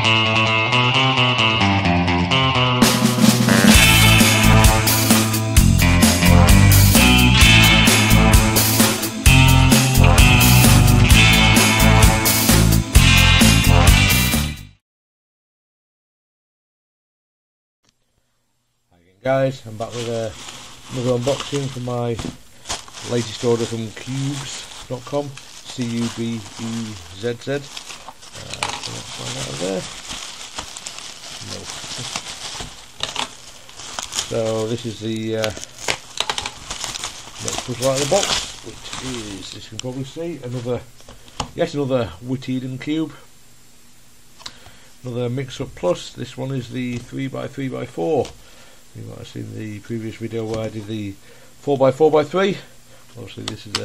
Guys, I'm back with another unboxing for my latest order from cubezz.com, C-U-B-E-Z-Z. Find out of there. No. So this is the next puzzle out of the box, which is, as you can probably see, yet another WitEden cube. Another Mixup Plus. This one is the 3x3x4. You might have seen the previous video where I did the 4x4x3. Obviously this is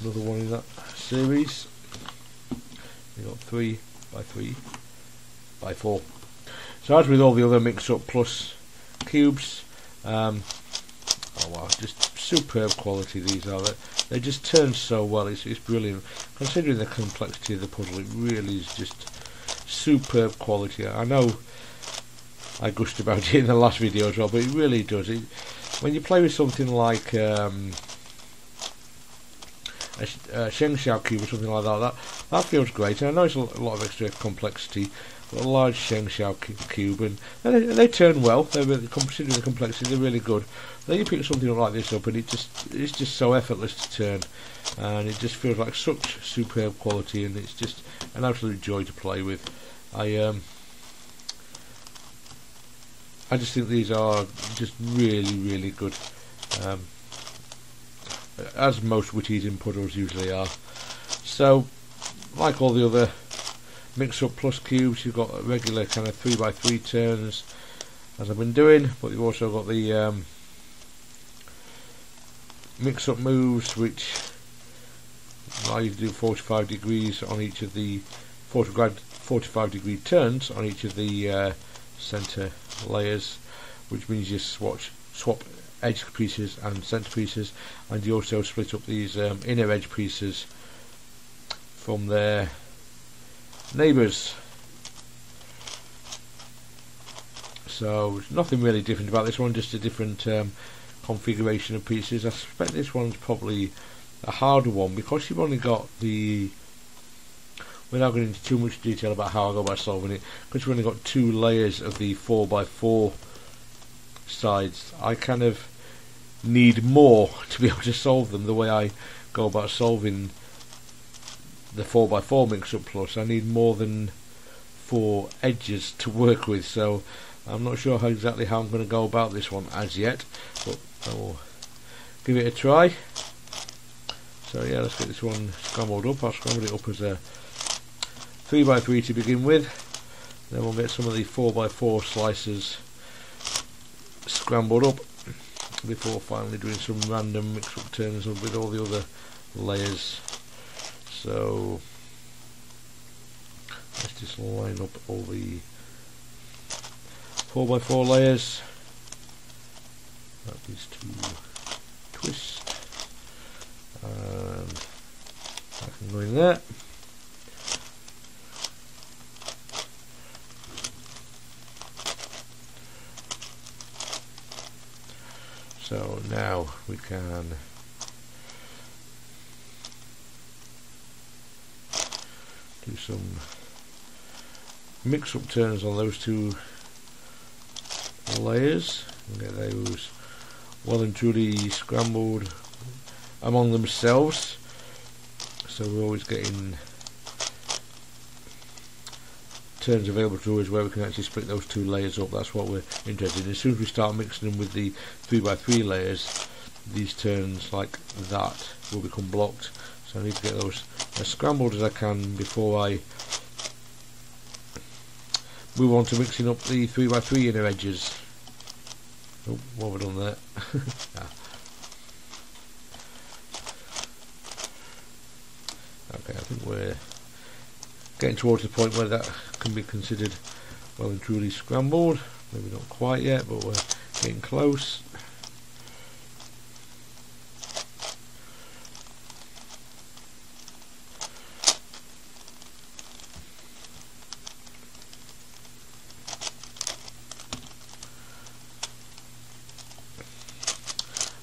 another one in that series. You got 3x3x4. So as with all the other Mixup Plus cubes, oh wow, just superb quality these are. They just turn so well, it's brilliant. Considering the complexity of the puzzle, it really is just superb quality. I know I gushed about it in the last video as well, but it really does. When you play with something like a Shengxiao cube or something like that feels great. And I know it's a lot of extra complexity, but a large Shengxiao cube, and they turn well. Considering the complexity, they're really good. Then you pick something like this up, and it's just so effortless to turn, and it just feels like such superb quality, and it's just an absolute joy to play with. I just think these are just really good, as most WitEden puzzles usually are. So, like all the other Mixup Plus cubes, you've got regular kind of 3x3 turns, as I've been doing, but you've also got the Mixup moves, which allow you to do 45 degrees on each of the 45 degree turns on each of the center layers, which means you swap edge pieces and center pieces, and you also split up these inner edge pieces from their neighbours. So nothing really different about this one, just a different configuration of pieces. I suspect this one's probably a harder one because you've only got the, without going into too much detail about how I go about solving it, because we've only got two layers of the 4x4 sides, I kind of need more to be able to solve them the way I go about solving the 4x4 Mixup Plus. I need more than 4 edges to work with, so I'm not sure exactly how I'm going to go about this one as yet, but I will give it a try. So yeah, let's get this one scrambled up. I'll scramble it up as a 3x3 to begin with, then we'll get some of the 4x4 slices scrambled up before finally doing some random mix-up turns with all the other layers. So let's just line up all the 4x4 layers. That is to twist, and I can go in there. So now we can do some mix-up turns on those two layers and get those well and truly scrambled among themselves. So we're always getting turns available to us where we can actually split those two layers up. That's what we're interested in. As soon as we start mixing them with the 3x3 layers, these turns like that will become blocked. So I need to get those as scrambled as I can before I move on to mixing up the 3x3 inner edges. Oh, what have I done there? Okay, I think we're getting towards the point where that can be considered well and truly scrambled. Maybe not quite yet, but we're getting close.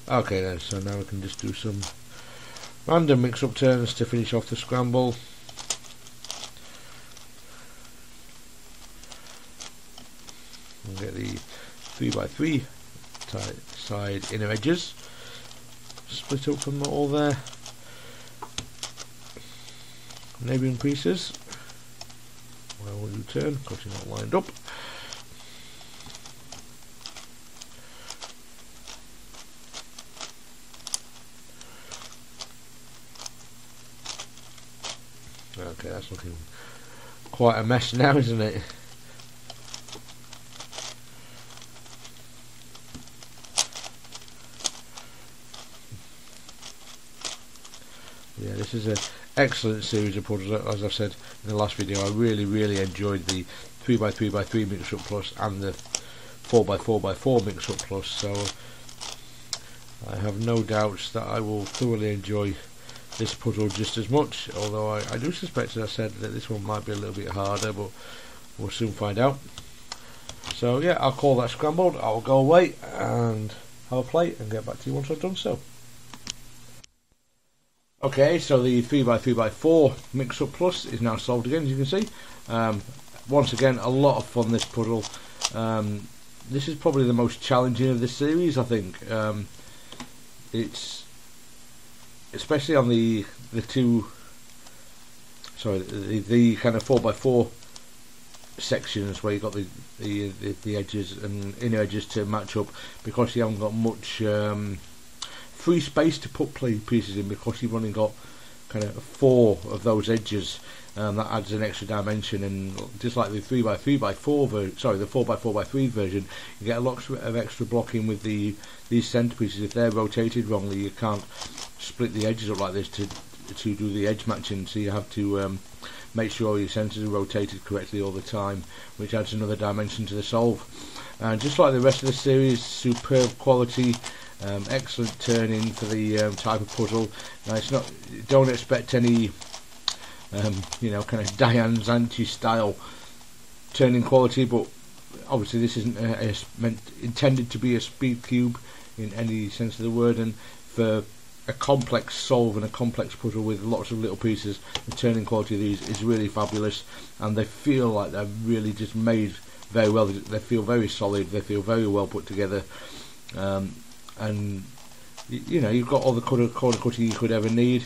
Okay then, so now we can just do some random mix-up turns to finish off the scramble. And get the 3x3 side inner edges split up from all their neighbouring pieces. Where will you turn? Because you're not lined up. Okay, that's looking quite a mess now, isn't it? Yeah, this is an excellent series of puzzles. As I've said in the last video, I really enjoyed the 3x3x3 Mixup Plus and the 4x4x4 Mixup Plus, so I have no doubts that I will thoroughly enjoy this puzzle just as much, although I do suspect, as I said, that this one might be a little bit harder, but we'll soon find out. So yeah, I'll call that scrambled. I'll go away and have a play and get back to you once I've done so. Okay, so the 3x3x4 Mix-Up Plus is now solved again, as you can see. Once again, a lot of fun, this puzzle. This is probably the most challenging of this series, I think. It's especially on the two, sorry, the kind of 4x4 sections where you've got the edges and inner edges to match up, because you haven't got much free space to put pieces in, because you've only got kind of 4 of those edges. That adds an extra dimension, and just like the 3x3x4 version, sorry, the 4x4x3 version, you get a lot of extra blocking with these centre pieces. If they're rotated wrongly, you can't split the edges up like this to do the edge matching, so you have to make sure your centres are rotated correctly all the time, which adds another dimension to the solve. And just like the rest of the series, superb quality, excellent turning for the type of puzzle. Now, it's not, don't expect any you know, kind of Diane Zanchi style turning quality, but obviously this isn't intended to be a speed cube in any sense of the word, and for a complex solve and a complex puzzle with lots of little pieces, the turning quality of these is really fabulous, and they feel like they're really just made very well. They feel very solid, they feel very well put together, and you know, you've got all the corner cutting you could ever need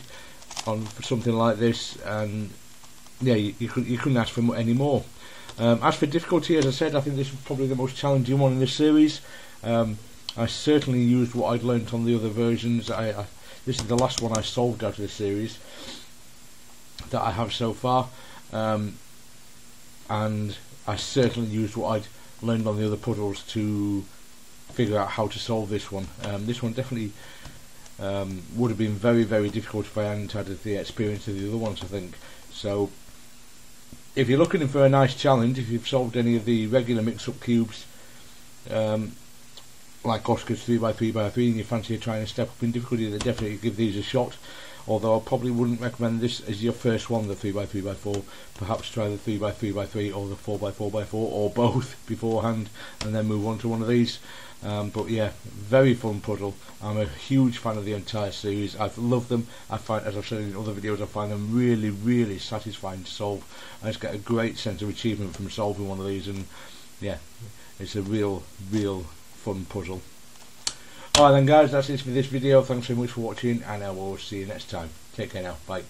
on for something like this, and yeah, you couldn't ask for any more. As for difficulty, as I said, I think this is probably the most challenging one in this series. I certainly used what I'd learnt on the other versions. This is the last one I solved out of the series that I have so far, and I certainly used what I'd learned on the other puzzles to figure out how to solve this one. This one definitely would have been very difficult if I hadn't had the experience of the other ones, I think. So if you're looking for a nice challenge, if you've solved any of the regular mix-up cubes like Oscar's 3x3x3 and you fancy trying to step up in difficulty, then definitely give these a shot. Although I probably wouldn't recommend this as your first one, the 3x3x4. Perhaps try the 3x3x3 or the 4x4x4 or both beforehand, and then move on to one of these. But yeah, very fun puzzle. I'm a huge fan of the entire series. I've loved them. I find, as I've said in other videos, I find them really satisfying to solve. I just get a great sense of achievement from solving one of these, and yeah, it's a real fun puzzle. Alright then guys, that's it for this video. Thanks very much for watching, and I will see you next time. Take care now. Bye.